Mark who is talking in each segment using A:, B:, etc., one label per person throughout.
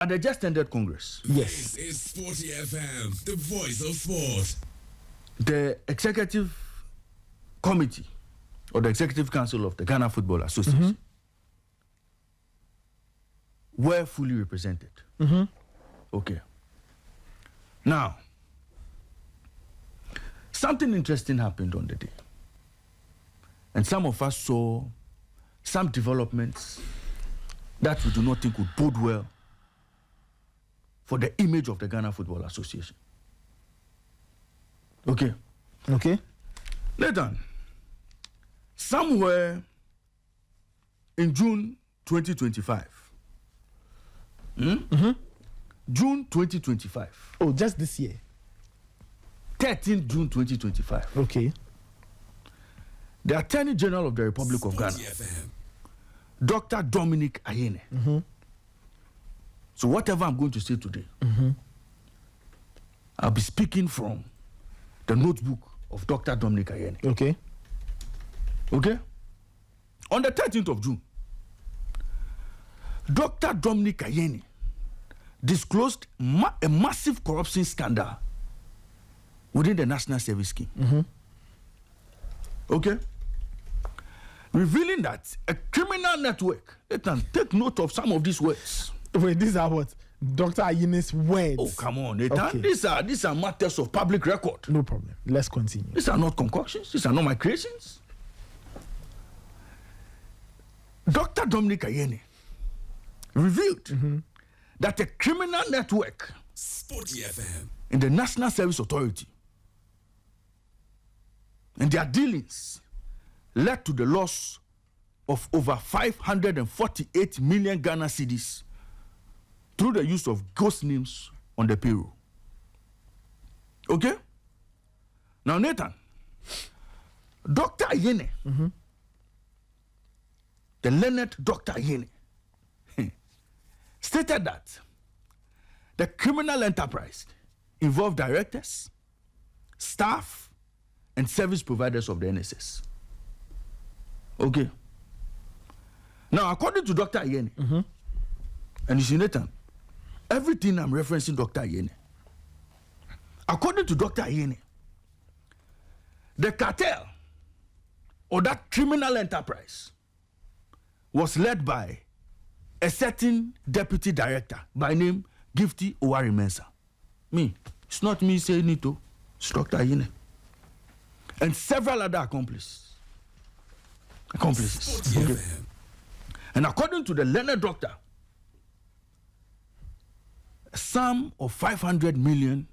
A: at the just ended Congress.
B: Yes.
C: This is Sporty FM, the voice of sport.
A: The executive committee or the executive council of the Ghana Football Association were fully represented. Okay. Now, something interesting happened on the day. And some of us saw some developments that we do not think would bode well for the image of the Ghana Football Association. Okay.
B: Okay.
A: Nathan, somewhere in June 2025, June 2025.
B: Oh, just this year.
A: 13 June 2025.
B: Okay.
A: The Attorney General of the Republic of Ghana, Dr. Dominic Ayene. So whatever I'm going to say today, I'll be speaking from the notebook of Dr. Dominic Ayene.
B: Okay.
A: Okay? On the 13th of June, Dr. Dominic Ayene disclosed a massive corruption scandal within the National Service Scheme. Okay? Revealing that a criminal network, let us take note of some of these words.
B: Wait, these are what? Dr. Ayene's words.
A: Oh, come on, Nathan.
B: Okay.
A: These are matters of public record.
B: No problem. Let's continue.
A: These are not concoctions. These are not my creations. Dr. Dominic Ayene revealed that a criminal network
C: Sporty FM.
A: in the National Service Authority and their dealings led to the loss of over 548 million Ghana cedis through the use of ghost names on the payroll. Okay? Now, Nathan, Dr. Ayene, the learned Dr. Ayene, stated that the criminal enterprise involved directors, staff, and service providers of the NSS. Okay. Now, according to Dr. Ayene, and you see, Nathan, everything I'm referencing Dr. Ayene. According to Dr. Ayene, the cartel or that criminal enterprise was led by a certain deputy director by name Gifty Oware Mensah. Me, it's not me saying it, it's Dr. Ayene. And several other accomplices. Okay. And according to the learned doctor, a sum of 500 million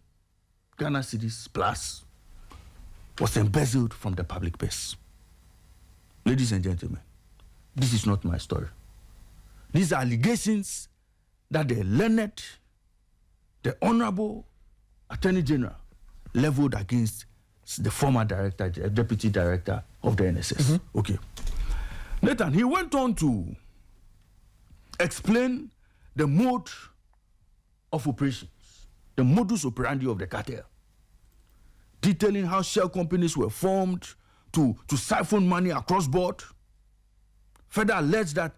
A: Ghana cedis plus was embezzled from the public purse. Ladies and gentlemen, this is not my story. These are allegations that the learned, the Honorable Attorney General leveled against the former director, the deputy director of the NSS. Okay. Nathan, he went on to explain the mode of operations, the modus operandi of the cartel, detailing how shell companies were formed to siphon money across board. Further alleged that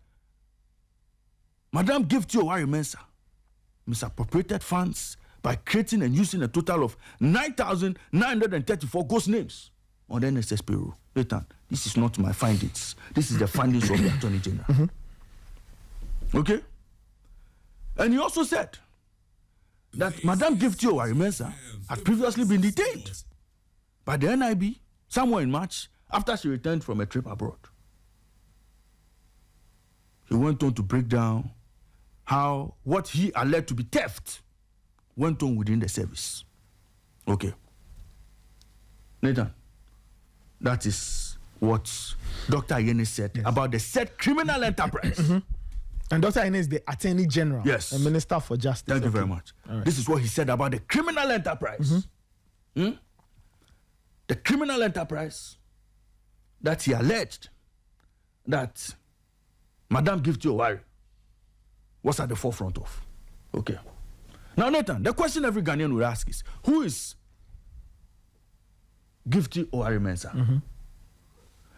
A: Madam Gifty Oware Mensah misappropriated funds by creating and using a total of 9,934 ghost names on the NSS payroll. Nathan, this is not my findings. This is the findings of the Attorney General. Okay? And he also said that Madam Gifty Oware Mensah had previously been detained by the NIB somewhere in March after she returned from a trip abroad. He went on to break down how what he alleged to be theft went on within the service. Okay. Nathan, that is what Dr. Ayene said about the said criminal enterprise.
B: And Dr. Ayene is the Attorney General and Minister for Justice.
A: Thank you very much.
B: Right.
A: This is what he said about the criminal enterprise. The criminal enterprise that he alleged that Madam Gifty Oware was at the forefront of. Okay. Now, Nathan, the question every Ghanaian would ask is, who is Gifty Oware Mensah?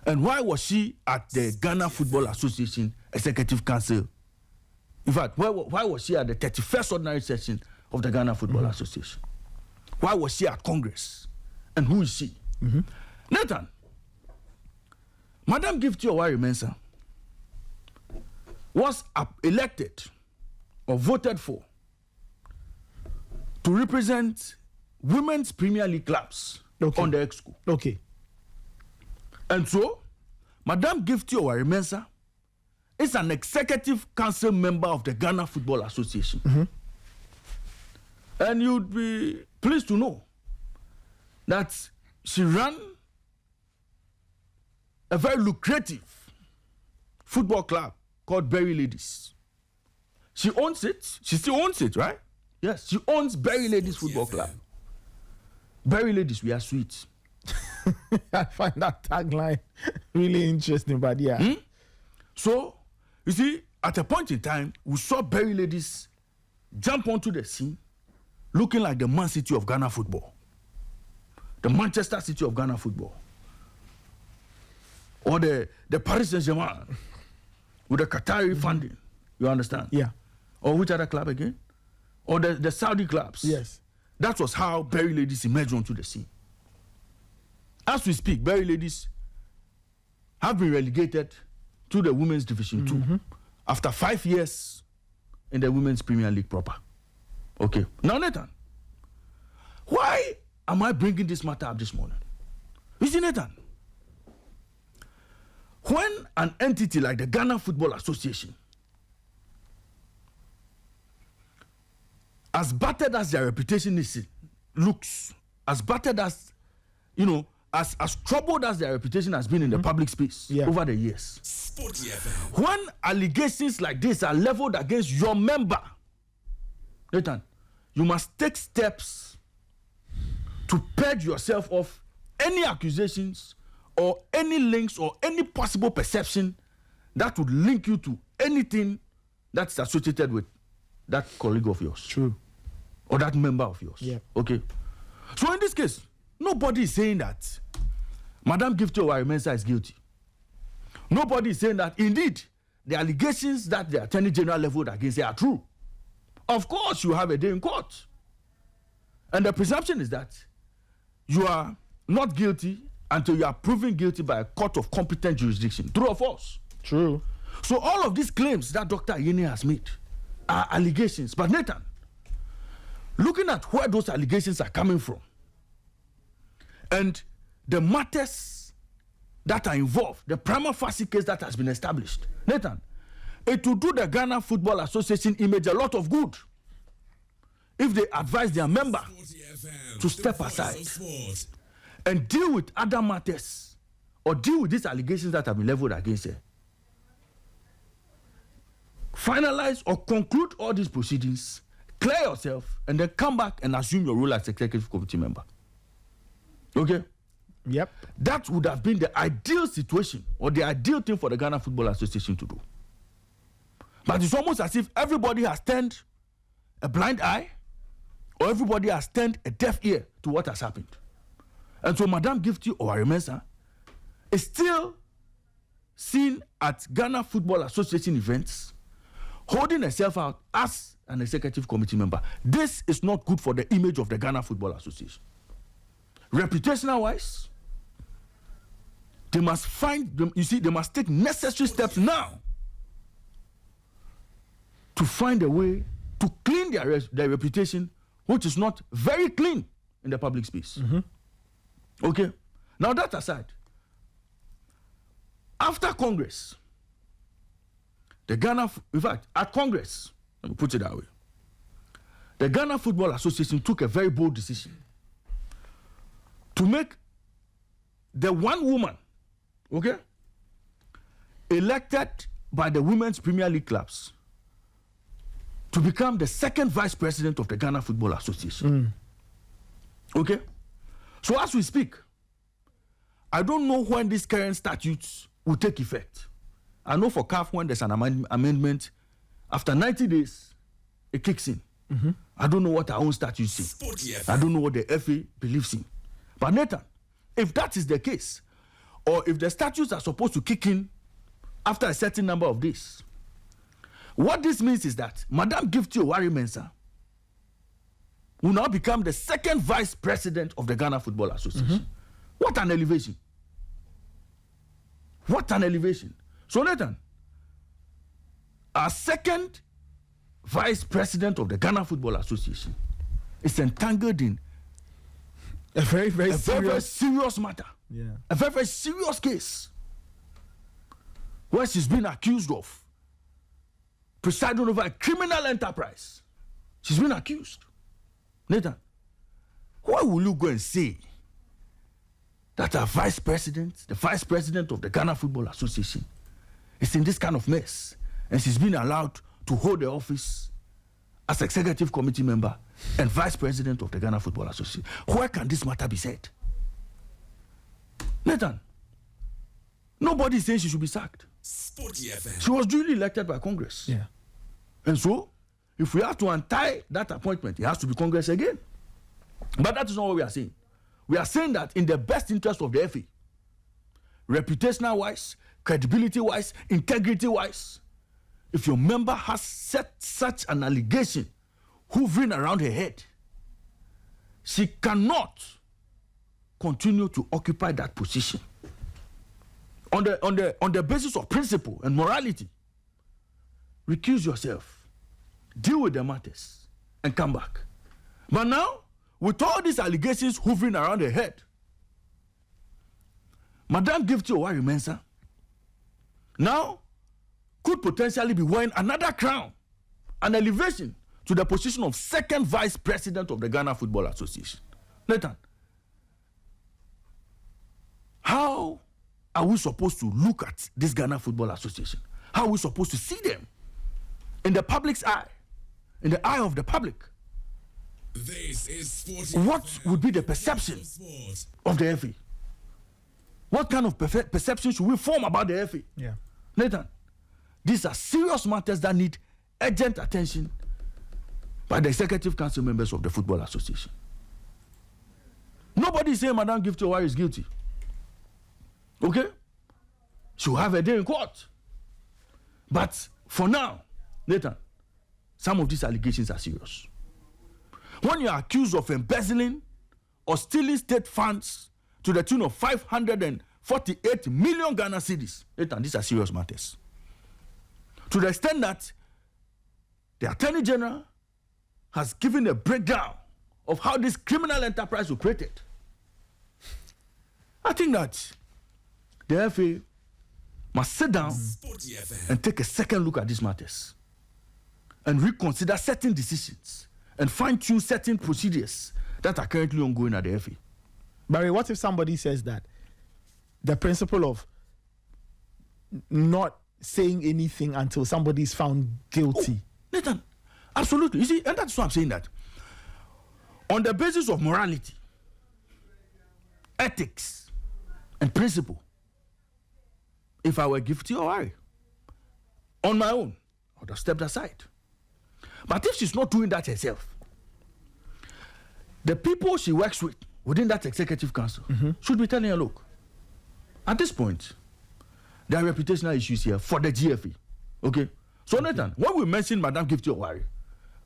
A: And why was she at the Ghana Football Association Executive Council In fact, why was she at the 31st ordinary session of the Ghana Football Association? Why was she at Congress? And who is she? Nathan, Madam Gifty Oware Mensah was elected or voted for to represent women's Premier League clubs on the EXCO.
B: Okay.
A: And so, Madam Gifty Oware Mensah is an executive council member of the Ghana Football Association. And you'd be pleased to know that she ran a very lucrative football club called Berry Ladies. She owns it. She still owns it, right? Yes, she owns Berry Ladies Football Club. Berry Ladies, we are sweet.
B: I find that tagline really interesting, but yeah.
A: So, you see, at a point in time, we saw Berry Ladies jump onto the scene looking like the Man City of Ghana football, the Manchester City of Ghana football, or the Paris Saint-Germain with the Qatari funding. You understand?
B: Yeah.
A: Or which other club again? Or the Saudi clubs.
B: Yes.
A: That was how Berry Ladies emerged onto the scene. As we speak, Berry Ladies have been relegated to the Women's Division 2 after 5 years in the Women's Premier League proper. Okay. Now, Nathan, why am I bringing this matter up this morning? You see, Nathan, when an entity like the Ghana Football Association, as battered as their reputation looks, as battered as, as troubled as their reputation has been in the public space over the years, when allegations like this are leveled against your member, Nathan, you must take steps to purge yourself of any accusations or any links or any possible perception that would link you to anything that's associated with that colleague of yours.
B: True.
A: Or that member of yours.
B: Yeah.
A: Okay. So in this case, nobody is saying that Madam Gifty Oware Mensah is guilty. Nobody is saying that indeed the allegations that the Attorney General leveled against her are true. Of course, you have a day in court. And the presumption is that you are not guilty until you are proven guilty by a court of competent jurisdiction. True or false?
B: True.
A: So all of these claims that Dr. Ayeni has made are allegations. But Nathan, looking at where those allegations are coming from and the matters that are involved, the prima facie case that has been established, Nathan, it will do the Ghana Football Association image a lot of good if they advise their member to step aside and deal with other matters or deal with these allegations that have been leveled against her. Finalize or conclude all these proceedings, clear yourself, and then come back and assume your role as executive committee member. Okay?
B: Yep.
A: That would have been the ideal situation or the ideal thing for the Ghana Football Association to do. But it's almost as if everybody has turned a blind eye or everybody has turned a deaf ear to what has happened. And so Madam Gifty Oware Mensah is still seen at Ghana Football Association events holding herself out as an executive committee member. This is not good for the image of the Ghana Football Association. Reputational wise, they must they must take necessary steps now to find a way to clean their reputation, which is not very clean in the public space. Okay? Now that aside, after Congress, at Congress, let me put it that way, the Ghana Football Association took a very bold decision to make the one woman, okay, elected by the Women's Premier League clubs to become the second vice president of the Ghana Football Association. Okay? So as we speak, I don't know when these current statutes will take effect. I know for CAF when there's an amendment, after 90 days, it kicks in. I don't know what our own statutes say. I don't know what the FA believes in. But Nathan, if that is the case, or if the statutes are supposed to kick in after a certain number of days, What this means is that Madam Gifty Oware Mensah will now become the second vice president of the Ghana Football Association. What an elevation. What an elevation. So Nathan, our second vice president of the Ghana Football Association is entangled in
B: A very, very
A: a very, very
B: serious.
A: serious matter.
B: Yeah.
A: A very, very serious case where she's been accused of presiding over a criminal enterprise. She's been accused. Nathan, why will you go and say that our vice president, the vice president of the Ghana Football Association, is in this kind of mess and she's been allowed to hold the office as executive committee member and vice president of the Ghana Football Association? Where can this matter be said? Nathan, nobody is saying she should be sacked.
C: Sporty FM.
A: She was duly elected by Congress.
B: Yeah.
A: And so, if we have to untie that appointment, it has to be Congress again. But that is not what we are saying. We are saying that in the best interest of the FA, reputational wise, credibility wise, integrity wise, if your member has set such an allegation hovering around her head, she cannot continue to occupy that position on the basis of principle and morality. Recuse yourself, deal with the matters, and come back. But now, with all these allegations hovering around her head, Madam Gifty Oware Mensah now could potentially be wearing another crown, an elevation to the position of second vice president of the Ghana Football Association. Nathan, how are we supposed to look at this Ghana Football Association? How are we supposed to see them in the public's eye, in the eye of the public?
C: This is Sporty
A: What
C: FM,
A: would be the
C: voice
A: perception
C: of sport.
A: of the FA? What kind of perception should we form about the FA?
B: Yeah.
A: Nathan, these are serious matters that need urgent attention by the executive council members of the Football Association. Nobody is saying Madam Gifty Oware is guilty. Okay? She'll have a day in court. But for now, Nathan, some of these allegations are serious. When you are accused of embezzling or stealing state funds to the tune of 548 million Ghana cedis, Nathan, these are serious matters. To the extent that the Attorney General has given a breakdown of how this criminal enterprise was created. I think that the FA must sit down
C: Sporty FM.
A: and take a second look at these matters and reconsider certain decisions and fine-tune certain procedures that are currently ongoing at the FA.
B: Barry, what if somebody says that the principle of not saying anything until somebody is found guilty?
A: Nathan, absolutely. You see, and that's why I'm saying that. On the basis of morality, ethics, and principle, if I were Gifty Oware, on my own, I would have stepped aside. But if she's not doing that herself, the people she works with within that executive council should be telling her, look, at this point, there are reputational issues here for the GFA. Okay? So, Nathan, when we mention Madam Gifty Oware,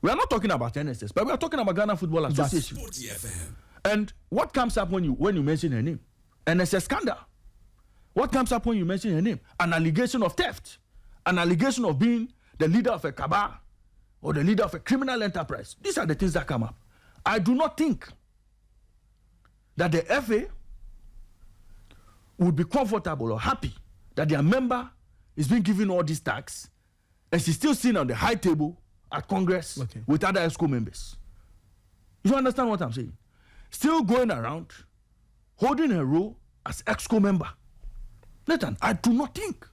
A: we are not talking about NSS, but we are talking about Ghana Football Association.
C: Sporty FM.
A: And what comes up when you mention her name? NSS scandal. What comes up when you mention her name? An allegation of theft. An allegation of being the leader of a cabal or the leader of a criminal enterprise. These are the things that come up. I do not think that the FA would be comfortable or happy that their member is being given all these tax and she's still sitting on the high table at Congress with other ESCO members. You understand what I'm saying? Still going around holding her role as ESCO member. Nathan, I do not think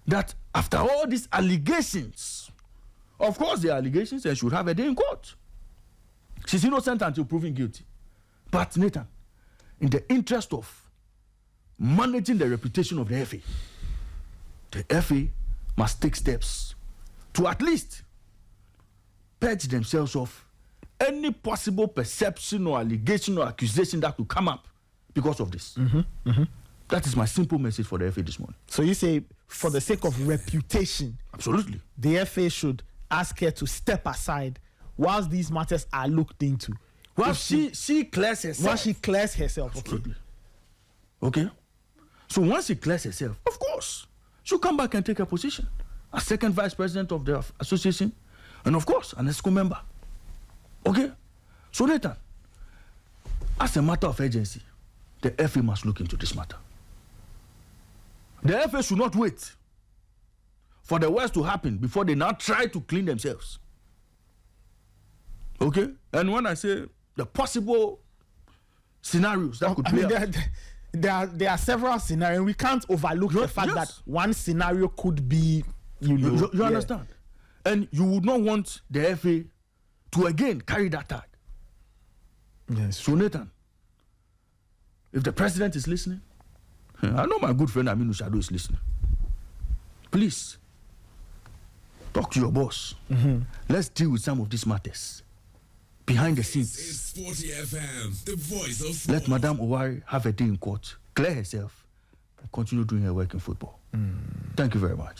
A: that after all these allegations, of course there are allegations and should have a day in court. She's innocent until proven guilty. But Nathan, in the interest of managing the reputation of the FA must take steps to at least purge themselves of any possible perception or allegation or accusation that could come up because of this. That is my simple message for the FA this morning.
B: So you say, for the sake of reputation,
A: Absolutely.
B: the FA should ask her to step aside whilst these matters are looked into.
A: Well,
B: If
A: she clears herself.
B: Once she clears herself, okay.
A: Absolutely. Okay? So once she clears herself, of course, she'll come back and take her position as second vice president of the association, and of course, an ESCO member. Okay? So Nathan, as a matter of urgency, the FA must look into this matter. The FA should not wait for the worst to happen before they now try to clean themselves. Okay? And when I say the possible scenarios that could play out,
B: there are several scenarios. We can't overlook the fact that one scenario could be,
A: you understand? And you would not want the FA to again carry that tag.
B: Yes.
A: So Nathan, if the president is listening, I know my good friend Aminu Shado is listening. Please, talk to your boss. Let's deal with some of these matters behind the
C: This
A: scenes.
C: is Sporty FM, the voice of
A: Let
C: sport.
A: Madame Oware have a day in court, clear herself, and continue doing her work in football. Thank you very much.